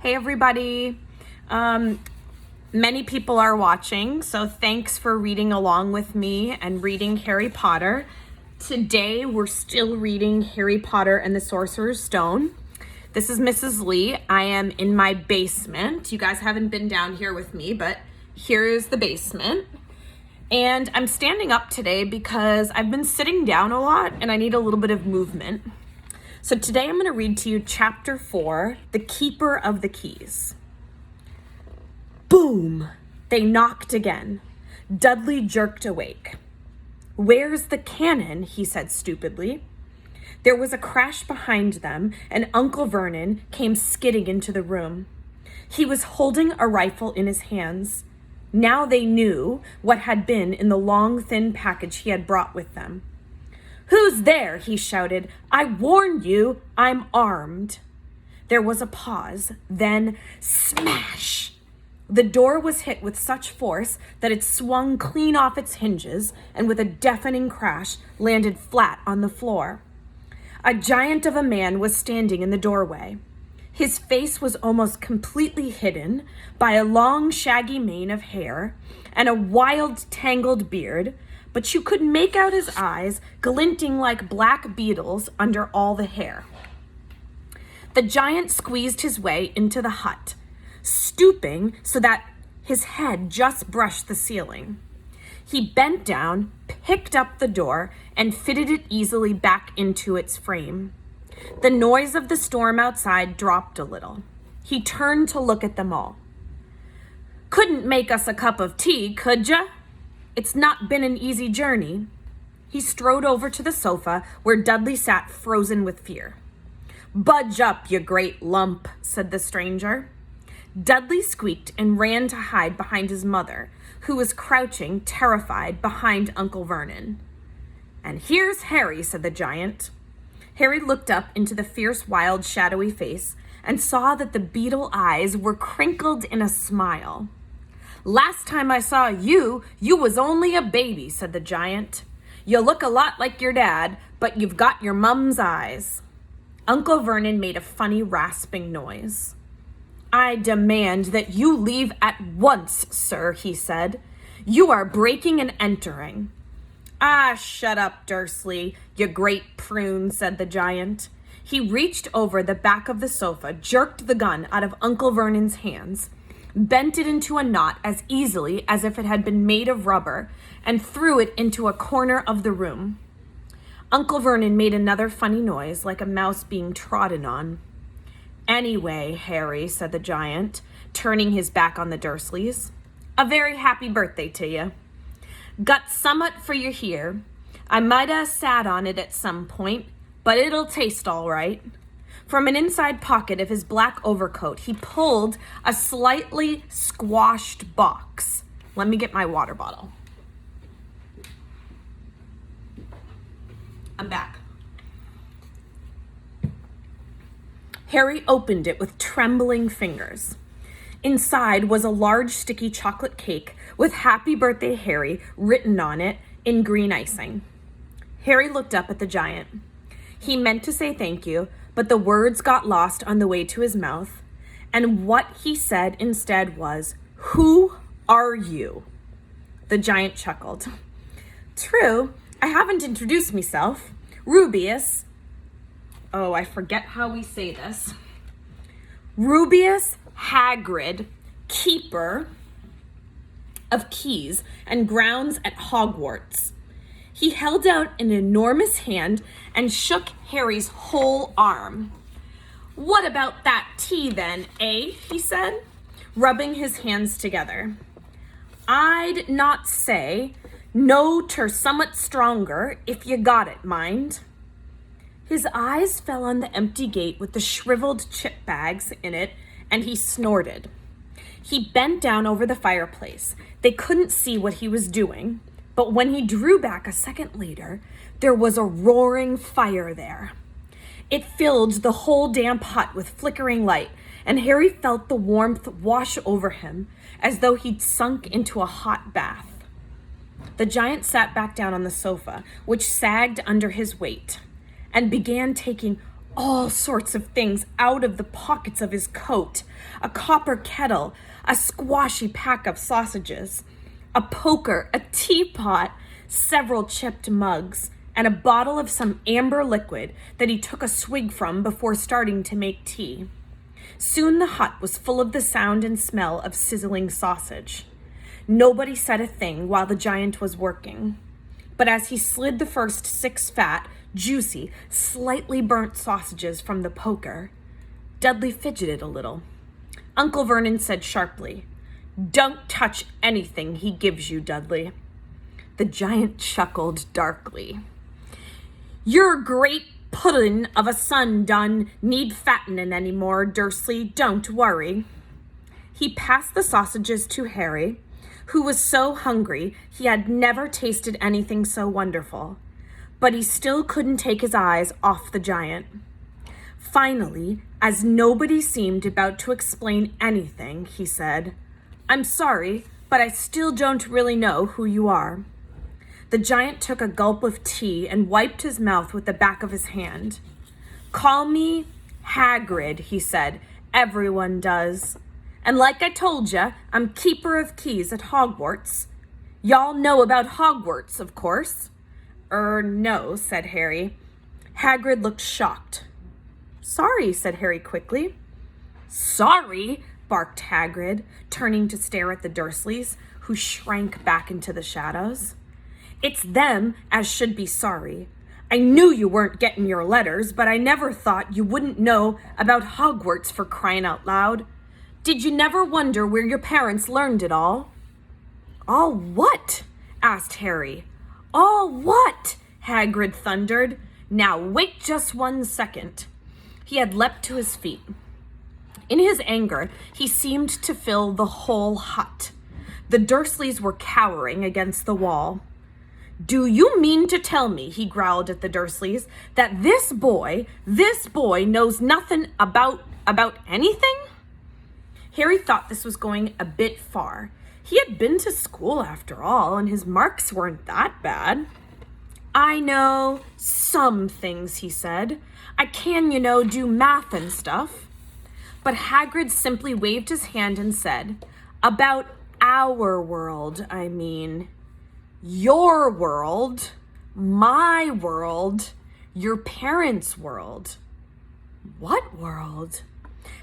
Hey everybody. Many people are watching, so thanks for reading along with me and reading Harry Potter. Today we're still reading Harry Potter and the Sorcerer's Stone. This is Mrs. Lee. I am in my basement. You guys haven't been down here with me, but here's the basement. And I'm standing up today because I've been sitting down a lot and I need a little bit of movement. So today I'm going to read to you chapter 4, The Keeper of the Keys. Boom! They knocked again. Dudley jerked awake. "Where's the cannon?" he said stupidly. There was a crash behind them, and Uncle Vernon came skidding into the room. He was holding a rifle in his hands. Now they knew what had been in the long, thin package he had brought with them. "Who's there?" he shouted. "I warned you, I'm armed." There was a pause, then smash! The door was hit with such force that it swung clean off its hinges and with a deafening crash landed flat on the floor. A giant of a man was standing in the doorway. His face was almost completely hidden by a long, shaggy mane of hair and a wild, tangled beard, but you could make out his eyes glinting like black beetles under all the hair. The giant squeezed his way into the hut, stooping so that his head just brushed the ceiling. He bent down, picked up the door, and fitted it easily back into its frame. The noise of the storm outside dropped a little. He turned to look at them all. "Couldn't make us a cup of tea, could ya? It's not been an easy journey." He strode over to the sofa where Dudley sat frozen with fear. "Budge up, you great lump," said the stranger. Dudley squeaked and ran to hide behind his mother, who was crouching, terrified, behind Uncle Vernon. "And here's Harry," said the giant. Harry looked up into the fierce, wild, shadowy face and saw that the beetle eyes were crinkled in a smile. "Last time I saw you, you was only a baby," said the giant. "You look a lot like your dad, but you've got your mum's eyes." Uncle Vernon made a funny rasping noise. "I demand that you leave at once, sir," he said. "You are breaking and entering." "Ah, shut up, Dursley, you great prune," said the giant. He reached over the back of the sofa, jerked the gun out of Uncle Vernon's hands, bent it into a knot as easily as if it had been made of rubber, and threw it into a corner of the room. Uncle Vernon made another funny noise, like a mouse being trodden on. "Anyway, Harry," said the giant, turning his back on the Dursleys, "a very happy birthday to you. Got summat for you here. I might have sat on it at some point, but it'll taste all right." From an inside pocket of his black overcoat, he pulled a slightly squashed box. Let me get my water bottle. I'm back. Harry opened it with trembling fingers. Inside was a large sticky chocolate cake with "Happy Birthday, Harry" written on it in green icing. Harry looked up at the giant. He meant to say thank you, but the words got lost on the way to his mouth, and what he said instead was, "Who are you?" The giant chuckled. "True, I haven't introduced myself. Rubeus," oh, I forget how we say this. "Rubeus Hagrid, keeper of keys and grounds at Hogwarts." He held out an enormous hand and shook Harry's whole arm. "What about that tea then, eh?" he said, rubbing his hands together. "I'd not say no ter summat stronger if you got it, mind." His eyes fell on the empty gate with the shriveled chip bags in it, and he snorted. He bent down over the fireplace. They couldn't see what he was doing, but when he drew back a second later, there was a roaring fire there. It filled the whole damp hut with flickering light, and Harry felt the warmth wash over him as though he'd sunk into a hot bath. The giant sat back down on the sofa, which sagged under his weight, and began taking all sorts of things out of the pockets of his coat, a copper kettle, a squashy pack of sausages, a poker, a teapot, several chipped mugs, and a bottle of some amber liquid that he took a swig from before starting to make tea. Soon the hut was full of the sound and smell of sizzling sausage. Nobody said a thing while the giant was working. But as he slid the first 6 fat, juicy, slightly burnt sausages from the poker, Dudley fidgeted a little. Uncle Vernon said sharply, "Don't touch anything he gives you, Dudley." The giant chuckled darkly. "Your great puddin' of a son done need fattening any more, Dursley, don't worry." He passed the sausages to Harry, who was so hungry he had never tasted anything so wonderful, but he still couldn't take his eyes off the giant. Finally, as nobody seemed about to explain anything, he said, "I'm sorry, but I still don't really know who you are." The giant took a gulp of tea and wiped his mouth with the back of his hand. "Call me Hagrid," he said. "Everyone does. And like I told ya, I'm keeper of keys at Hogwarts. Y'all know about Hogwarts, of course." No," said Harry. Hagrid looked shocked. "Sorry," said Harry quickly. "Sorry?" barked Hagrid, turning to stare at the Dursleys, who shrank back into the shadows. "It's them as should be sorry. I knew you weren't getting your letters, but I never thought you wouldn't know about Hogwarts, for crying out loud. Did you never wonder where your parents learned it all?" "All what?" asked Harry. "All what?" Hagrid thundered. "Now wait just 1 second." He had leapt to his feet. In his anger, he seemed to fill the whole hut. The Dursleys were cowering against the wall. "Do you mean to tell me," he growled at the Dursleys, "that this boy knows nothing about anything?" Harry thought this was going a bit far. He had been to school after all, and his marks weren't that bad. "I know some things," he said. "I can, do math and stuff." But Hagrid simply waved his hand and said, "About our world, I mean. Your world, my world, your parents' world." "What world?"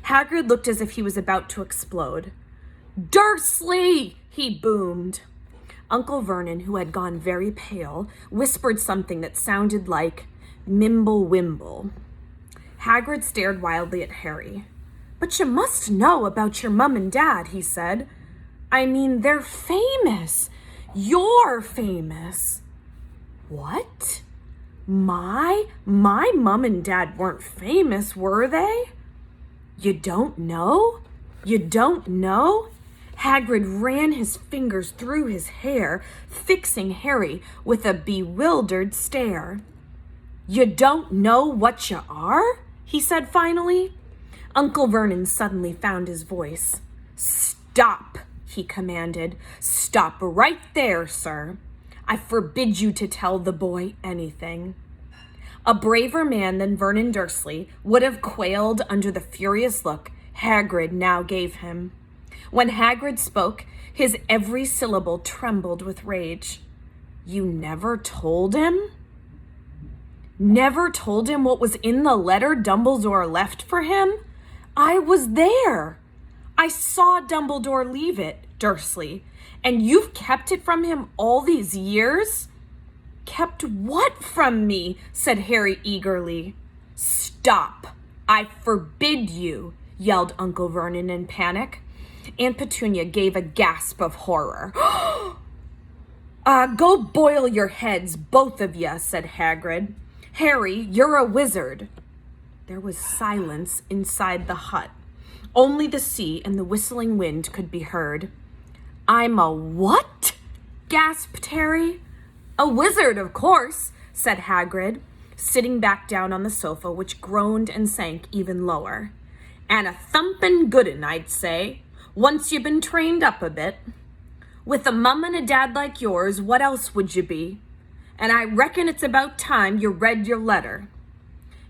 Hagrid looked as if he was about to explode. "Dursley!" he boomed. Uncle Vernon, who had gone very pale, whispered something that sounded like Mimble Wimble. Hagrid stared wildly at Harry. "But you must know about your mum and dad," he said. "I mean, they're famous. You're famous." "What? My mum and dad weren't famous, were they?" "You don't know? You don't know?" Hagrid ran his fingers through his hair, fixing Harry with a bewildered stare. "You don't know what you are?" he said finally. Uncle Vernon suddenly found his voice. "Stop!" he commanded. "Stop right there, sir. I forbid you to tell the boy anything." A braver man than Vernon Dursley would have quailed under the furious look Hagrid now gave him. When Hagrid spoke, his every syllable trembled with rage. "You never told him? Never told him what was in the letter Dumbledore left for him? I was there. I saw Dumbledore leave it, Dursley, and you've kept it from him all these years?" "Kept what from me?" said Harry eagerly. "Stop! I forbid you!" yelled Uncle Vernon in panic. Aunt Petunia gave a gasp of horror. Go boil your heads, both of you," said Hagrid. "Harry, you're a wizard." There was silence inside the hut. Only the sea and the whistling wind could be heard. "I'm a what?" gasped Harry. "A wizard, of course," said Hagrid, sitting back down on the sofa, which groaned and sank even lower. "And a thumpin' good 'un, I'd say, once you've been trained up a bit. With a mum and a dad like yours, what else would you be? And I reckon it's about time you read your letter."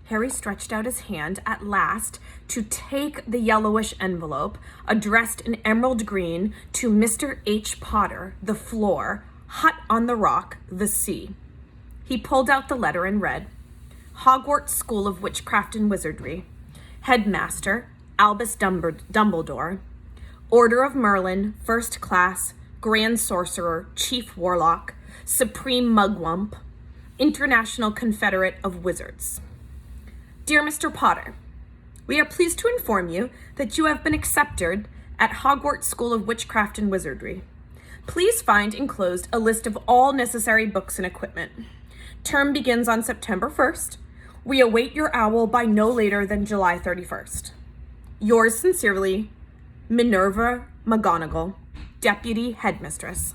Harry stretched out his hand at last to take the yellowish envelope, addressed in emerald green to Mr. H. Potter, the floor, hut on the rock, the sea. He pulled out the letter and read, Hogwarts School of Witchcraft and Wizardry, Headmaster, Albus Dumbledore, Order of Merlin, First Class, Grand Sorcerer, Chief Warlock, Supreme Mugwump, International Confederate of Wizards. Dear Mr. Potter, we are pleased to inform you that you have been accepted at Hogwarts School of Witchcraft and Wizardry. Please find enclosed a list of all necessary books and equipment. Term begins on September 1st. We await your owl by no later than July 31st. Yours sincerely, Minerva McGonagall, Deputy Headmistress.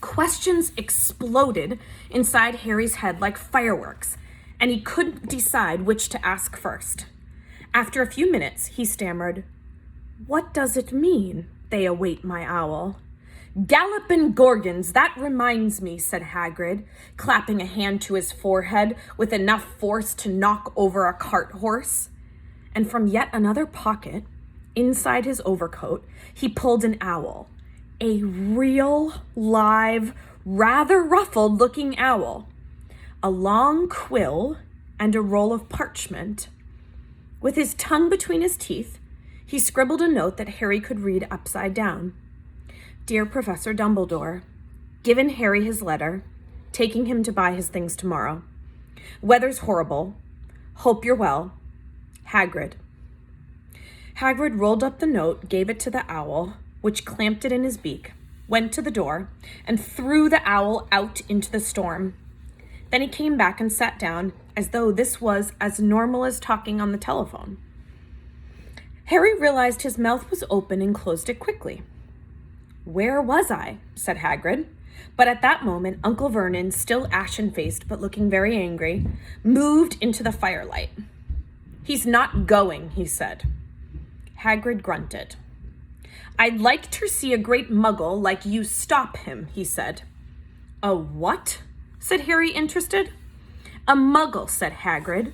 Questions exploded inside Harry's head like fireworks, and he couldn't decide which to ask first. After a few minutes, he stammered, What does it mean, they await my owl? Gallopin' Gorgons, that reminds me, said Hagrid, clapping a hand to his forehead with enough force to knock over a cart horse. And from yet another pocket, inside his overcoat, he pulled an owl. A real, live, rather ruffled-looking owl. A long quill and a roll of parchment. With his tongue between his teeth, he scribbled a note that Harry could read upside down. Dear Professor Dumbledore, given Harry his letter, taking him to buy his things tomorrow. Weather's horrible. Hope you're well. Hagrid. Hagrid rolled up the note, gave it to the owl, which clamped it in his beak, went to the door, and threw the owl out into the storm. Then he came back and sat down as though this was as normal as talking on the telephone. Harry realized his mouth was open and closed it quickly. Where was I? Said Hagrid. But at that moment, Uncle Vernon, still ashen-faced but looking very angry, moved into the firelight. He's not going, he said. Hagrid grunted. I'd like to see a great muggle like you stop him, he said. A what? Said Harry, interested. A muggle, said Hagrid.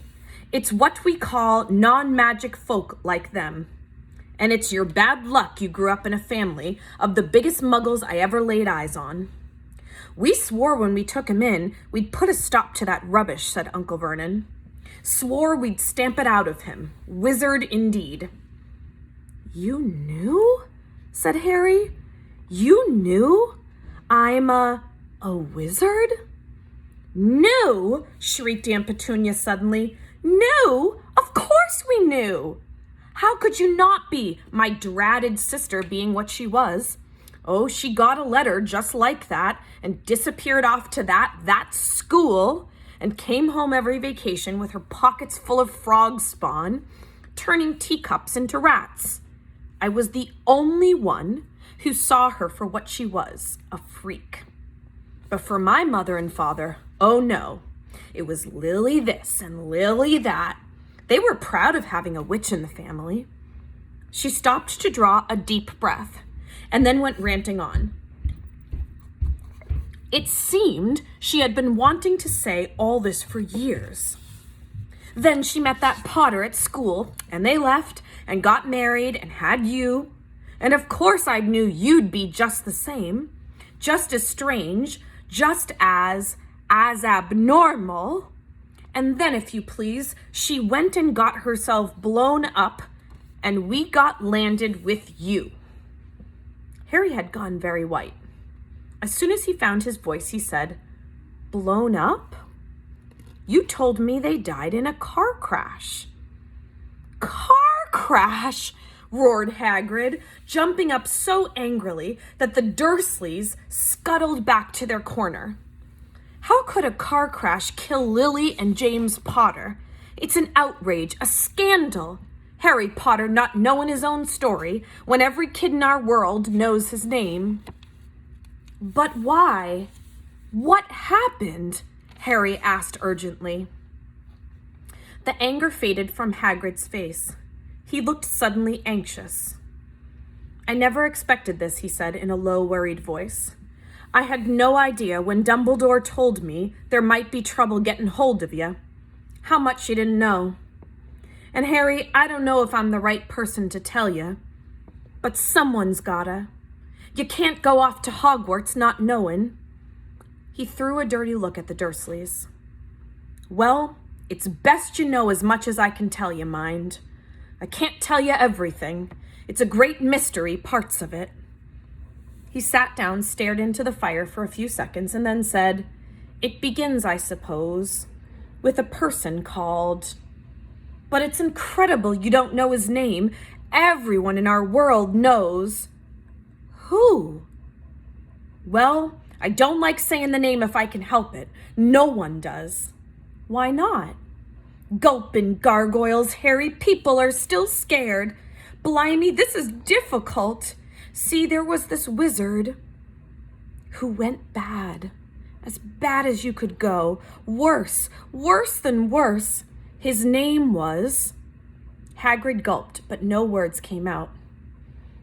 It's what we call non-magic folk like them. And it's your bad luck you grew up in a family of the biggest muggles I ever laid eyes on. We swore when we took him in, we'd put a stop to that rubbish, said Uncle Vernon. Swore we'd stamp it out of him. Wizard indeed. You knew? Said Harry. You knew? I'm a wizard? Knew? Shrieked Aunt Petunia suddenly. Knew? Of course we knew. How could you not be, my dratted sister being what she was? Oh, she got a letter just like that and disappeared off to that school and came home every vacation with her pockets full of frog spawn, turning teacups into rats. I was the only one who saw her for what she was, a freak. But for my mother and father, oh no, it was Lily this and Lily that. They were proud of having a witch in the family. She stopped to draw a deep breath and then went ranting on. It seemed she had been wanting to say all this for years. Then she met that Potter at school, and they left and got married and had you. And of course I knew you'd be just the same, just as strange, just as abnormal. And then, if you please, she went and got herself blown up, and we got landed with you. Harry had gone very white. As soon as he found his voice, he said, Blown up? You told me they died in a car crash. Car crash? Roared Hagrid, jumping up so angrily that the Dursleys scuttled back to their corner. How could a car crash kill Lily and James Potter? It's an outrage, a scandal. Harry Potter not knowing his own story when every kid in our world knows his name. But why? What happened? Harry asked urgently. The anger faded from Hagrid's face. He looked suddenly anxious. I never expected this, he said in a low, worried voice. I had no idea when Dumbledore told me there might be trouble getting hold of you. how much she didn't know. And Harry, I don't know if I'm the right person to tell you, but someone's gotta. You can't go off to Hogwarts not knowing. He threw a dirty look at the Dursleys. Well, it's best you know as much as I can tell you, mind. I can't tell you everything. It's a great mystery, parts of it. He sat down, stared into the fire for a few seconds, and then said, It begins, I suppose, with a person called... But it's incredible you don't know his name. Everyone in our world knows. Who? Well, I don't like saying the name if I can help it. No one does. Why not? Gulpin' gargoyles, Harry. People are still scared. Blimey, this is difficult. See, there was this wizard who went bad. As bad as you could go. Worse than worse. His name was... Hagrid gulped, but no words came out.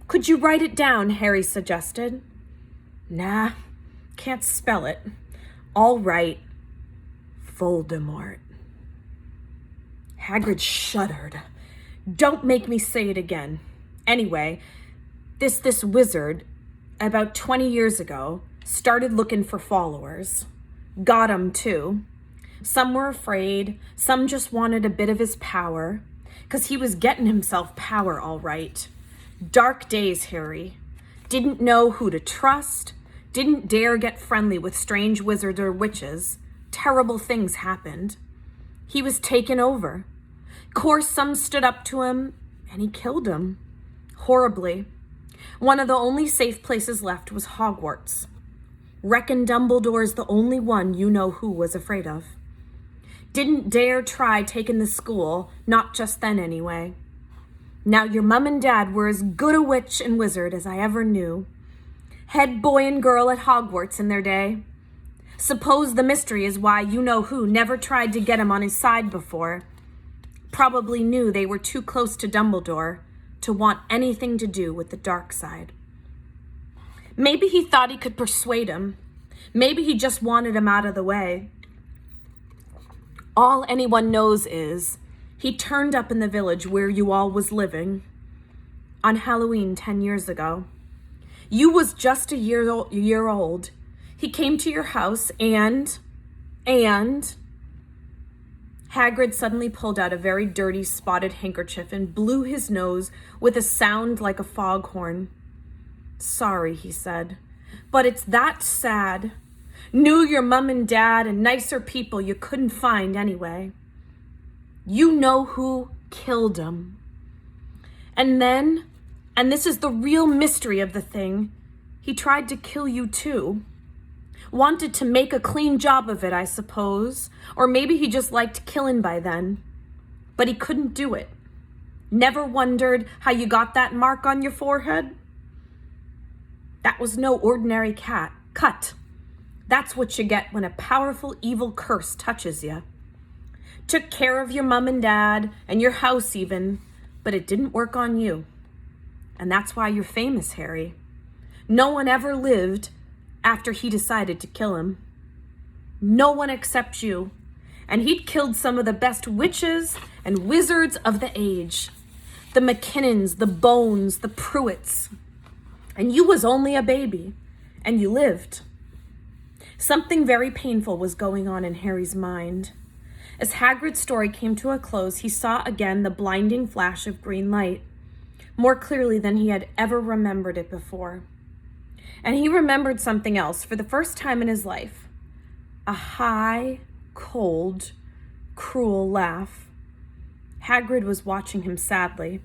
Could you write it down, Harry suggested. Nah, can't spell it. All right. Voldemort. Hagrid shuddered. Don't make me say it again. Anyway, this wizard, about 20 years ago, started looking for followers. Got 'em too. Some were afraid, some just wanted a bit of his power, 'cause he was getting himself power all right. Dark days, Harry. Didn't know who to trust, didn't dare get friendly with strange wizards or witches. Terrible things happened. He was taken over. Course some stood up to him, and he killed them. Horribly. One of the only safe places left was Hogwarts. Reckon Dumbledore's the only one you know who was afraid of. Didn't dare try taking the school, not just then anyway. Now your mum and dad were as good a witch and wizard as I ever knew. Head boy and girl at Hogwarts in their day. Suppose the mystery is why you know who never tried to get him on his side before. Probably knew they were too close to Dumbledore to want anything to do with the dark side. Maybe he thought he could persuade him. Maybe he just wanted him out of the way. All anyone knows is he turned up in the village where you all was living on Halloween 10 years ago. You was just a year old. He came to your house and Hagrid suddenly pulled out a very dirty spotted handkerchief and blew his nose with a sound like a foghorn. Sorry, he said, but it's that sad. Knew your mum and dad and nicer people you couldn't find anyway. You know who killed him. And then, and this is the real mystery of the thing, he tried to kill you too. Wanted to make a clean job of it, I suppose. Or maybe he just liked killing by then. But he couldn't do it. Never wondered how you got that mark on your forehead? That was no ordinary cut. That's what you get when a powerful evil curse touches you. Took care of your mum and dad, and your house even, but it didn't work on you. And that's why you're famous, Harry. No one ever lived after he decided to kill him. No one except you. And he'd killed some of the best witches and wizards of the age. The McKinnons, the Bones, the Pruitts. And you was only a baby, and you lived. Something very painful was going on in Harry's mind. As Hagrid's story came to a close, he saw again the blinding flash of green light, more clearly than he had ever remembered it before. And he remembered something else for the first time in his life. A high, cold, cruel laugh. Hagrid was watching him sadly.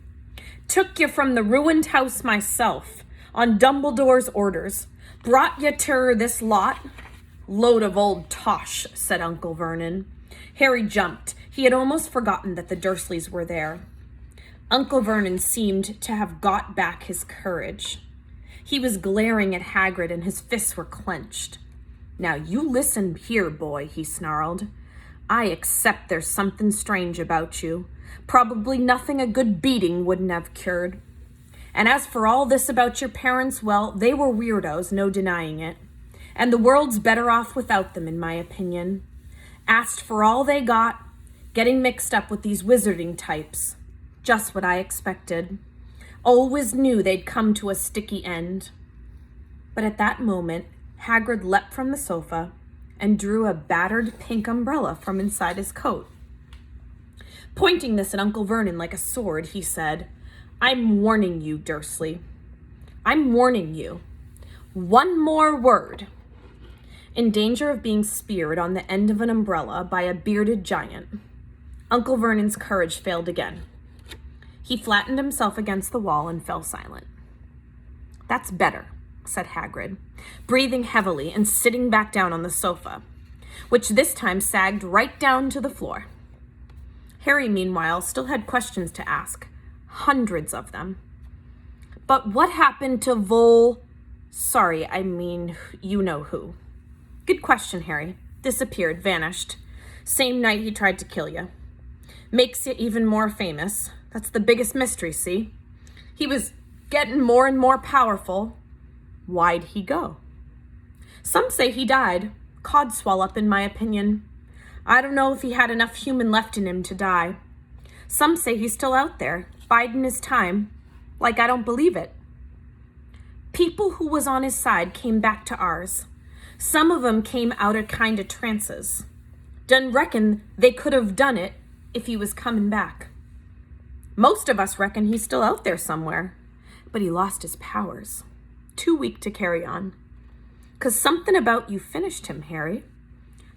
Took you from the ruined house myself, on Dumbledore's orders. Brought you to this lot. Load of old tosh, said Uncle Vernon. Harry jumped. He had almost forgotten that the Dursleys were there. Uncle Vernon seemed to have got back his courage. He was glaring at Hagrid and his fists were clenched. Now you listen here, boy, he snarled. I accept there's something strange about you. Probably nothing a good beating wouldn't have cured. And as for all this about your parents, well, they were weirdos, no denying it. And the world's better off without them, in my opinion. Asked for all they got, Getting mixed up with these wizarding types. Just what I expected. Always knew they'd come to a sticky end. But at that moment, Hagrid leapt from the sofa and drew a battered pink umbrella from inside his coat. Pointing this at Uncle Vernon like a sword, he said, "I'm warning you, Dursley. I'm warning you. One more word." In danger of being speared on the end of an umbrella by a bearded giant, Uncle Vernon's courage failed again. He flattened himself against the wall and fell silent. "That's better," said Hagrid, breathing heavily and sitting back down on the sofa, which this time sagged right down to the floor. Harry, meanwhile, still had questions to ask, hundreds of them. "But what happened to Sorry, I mean, you know who." "Good question, Harry. Disappeared, vanished. Same night he tried to kill you. Makes you even more famous. That's the biggest mystery, see? He was getting more and more powerful. Why'd he go?" "Some say he died. Codswallop, in my opinion. I don't know if he had enough human left in him to die. Some say he's still out there, biding his time. Like I don't believe it. People who was on his side came back to ours. Some of them came out of kind of trances. Done reckon they could have done it if he was coming back. Most of us reckon he's still out there somewhere, but he lost his powers. Too weak to carry on. 'Cause something about you finished him, Harry.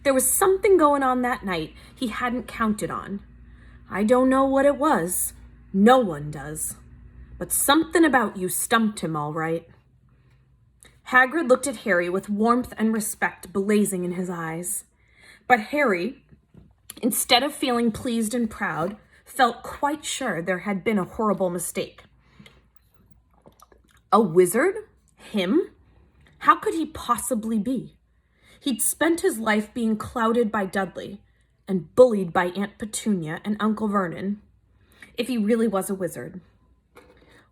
There was something going on that night he hadn't counted on. I don't know what it was. No one does. But something about you stumped him all right." Hagrid looked at Harry with warmth and respect blazing in his eyes. But Harry, instead of feeling pleased and proud, felt quite sure there had been a horrible mistake. A wizard? Him? How could he possibly be? He'd spent his life being clouted by Dudley and bullied by Aunt Petunia and Uncle Vernon. If he really was a wizard,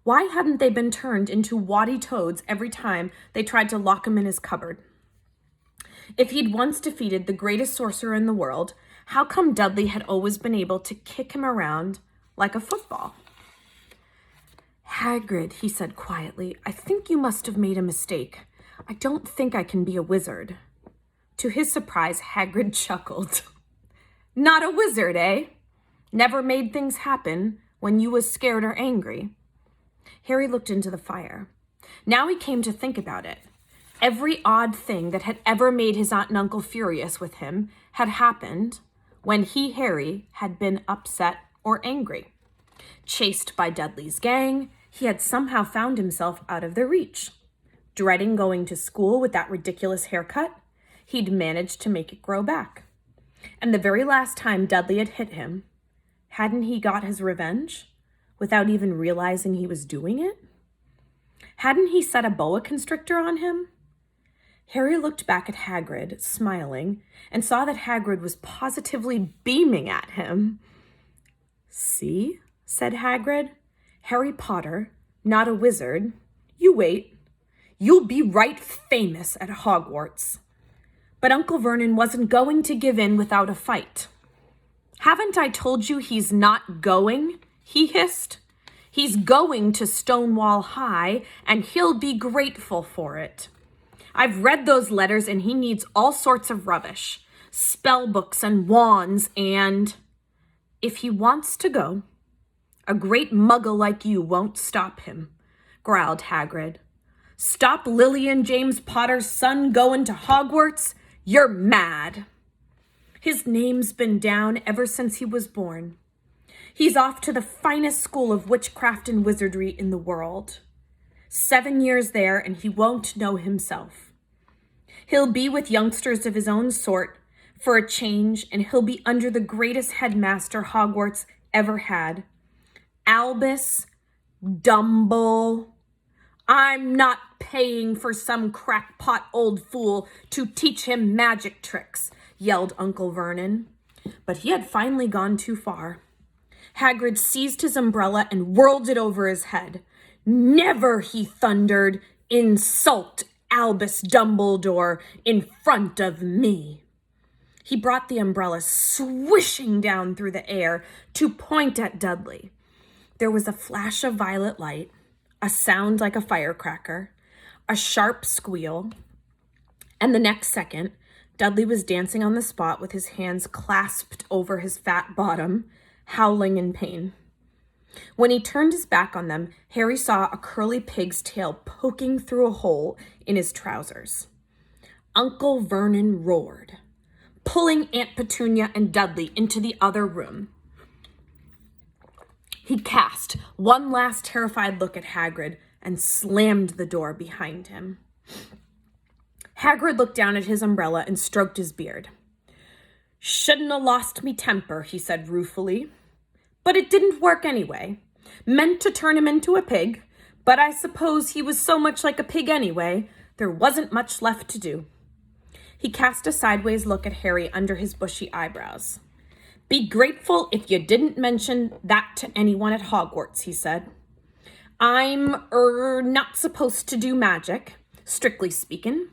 why hadn't they been turned into waddy toads every time they tried to lock him in his cupboard? If he'd once defeated the greatest sorcerer in the world, how come Dudley had always been able to kick him around like a football? "Hagrid," he said quietly, "I think you must have made a mistake. I don't think I can be a wizard." To his surprise, Hagrid chuckled. "Not a wizard, eh? Never made things happen when you was scared or angry?" Harry looked into the fire. Now he came to think about it. Every odd thing that had ever made his aunt and uncle furious with him had happened when he, Harry, had been upset or angry. Chased by Dudley's gang, he had somehow found himself out of their reach. Dreading going to school with that ridiculous haircut, he'd managed to make it grow back. And the very last time Dudley had hit him, hadn't he got his revenge without even realizing he was doing it? Hadn't he set a boa constrictor on him? Harry looked back at Hagrid, smiling, and saw that Hagrid was positively beaming at him. "See," said Hagrid, "Harry Potter, not a wizard. You wait. You'll be right famous at Hogwarts." But Uncle Vernon wasn't going to give in without a fight. "Haven't I told you he's not going?" he hissed. "He's going to Stonewall High, and he'll be grateful for it. I've read those letters, and he needs all sorts of rubbish. Spell books and wands and... If he wants to go, a great muggle like you won't stop him," growled Hagrid. "Stop Lily and James Potter's son going to Hogwarts? You're mad. His name's been down ever since he was born. He's off to the finest school of witchcraft and wizardry in the world. 7 years there, and he won't know himself. He'll be with youngsters of his own sort for a change, and he'll be under the greatest headmaster Hogwarts ever had. Albus Dumble. I'm not paying for some crackpot old fool to teach him magic tricks," yelled Uncle Vernon. But he had finally gone too far. Hagrid seized his umbrella and whirled it over his head. "Never," he thundered, "insult Albus Dumbledore in front of me." He brought the umbrella swishing down through the air to point at Dudley. There was a flash of violet light, a sound like a firecracker, a sharp squeal, and the next second, Dudley was dancing on the spot with his hands clasped over his fat bottom, howling in pain. When he turned his back on them, Harry saw a curly pig's tail poking through a hole in his trousers. Uncle Vernon roared, pulling Aunt Petunia and Dudley into the other room. He cast one last terrified look at Hagrid and slammed the door behind him. Hagrid looked down at his umbrella and stroked his beard. "Shouldn't have lost me temper," he said ruefully. "But it didn't work anyway. Meant to turn him into a pig, but I suppose he was so much like a pig anyway, there wasn't much left to do." He cast a sideways look at Harry under his bushy eyebrows. "Be grateful if you didn't mention that to anyone at Hogwarts," he said. "I'm, not supposed to do magic, strictly speaking.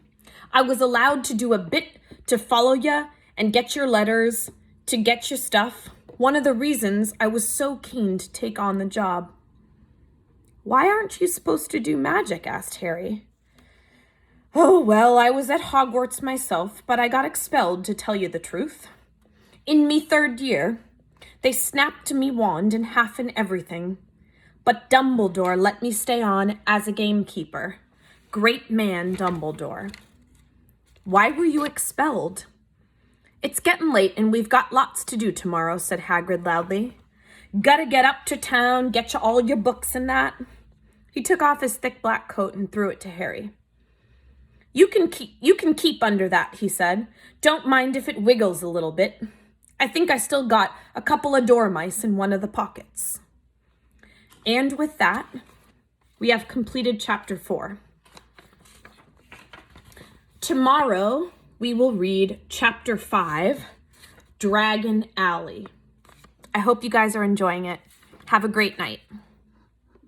I was allowed to do a bit to follow ya and get your letters, to get your stuff. One of the reasons I was so keen to take on the job." "Why aren't you supposed to do magic?" asked Harry. "Oh, well, I was at Hogwarts myself, but I got expelled, to tell you the truth. In me 3rd year, they snapped me wand in half and everything. But Dumbledore let me stay on as a gamekeeper. Great man, Dumbledore." "Why were you expelled?" "It's getting late and we've got lots to do tomorrow," said Hagrid loudly. "Gotta get up to town, get you all your books and that." He took off his thick black coat and threw it to Harry. You can keep under that," he said. "Don't mind if it wiggles a little bit. I think I still got a couple of dormice in one of the pockets." And with that, we have completed chapter 4. Tomorrow, we will read chapter 5, Dragon Alley. I hope you guys are enjoying it. Have a great night.